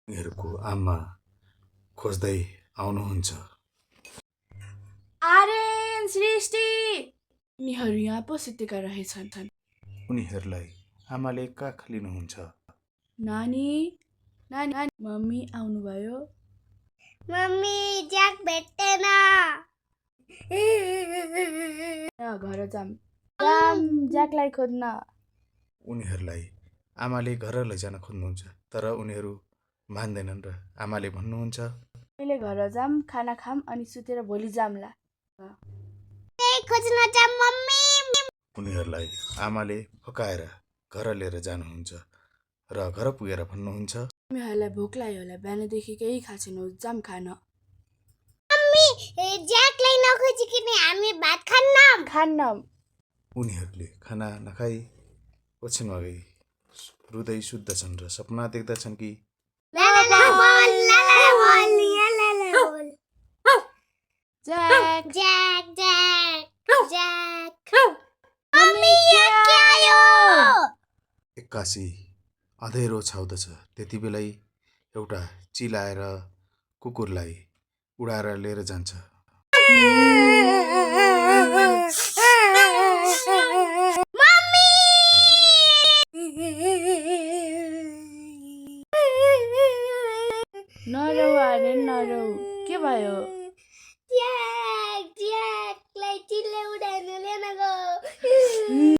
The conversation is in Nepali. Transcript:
उनीहरूको आमा खोज्दै आउनुहुन्छ। आर्यन, सृष्टि, उनीहरू यहाँ पो सुतेका रहेछन्। उनीहरूलाई आमाले काख लिनुहुन्छ। नानी, नानी, मम्मी आउनुभयो? मम्मी ज्याक भेट्टेन। घर जाम ज्याकलाई खोज्न। उनीहरूलाई आमाले घर लैजान खोज्नुहुन्छ, तर उनीहरू मान्दैनन् र आमाले भन्नुहुन्छ, अहिले घर जाम, खाना खाम अनि सुतेर भोलि जामला। खोज्न जाम मम्मी। उनीहरूलाई आमाले फकाएर घर लिएर जानुहुन्छ र घर पुगेर भन्नुहुन्छ, तिमीहरूलाई भोक लाग्यो होला, बिहानदेखि केही खाएको छैनौ, जाम खान। मम्मी ज्याकलाई नखोजिकन हामी भात खान्नौं। उनीहरूले खाना नखाई ओछ्यानमा गई रुँदै सुत्दछन् र सपना देख्दछन् कि jack, jack jack jack mummy यहाँ के आयो? एक्कासी अँधेरो छाउँदछ। त्यति बेलै एउटा चिल आएर कुकुरलाई उडाएर लिएर जान्छ। नरौ आर्यन, नरौ, के भयो?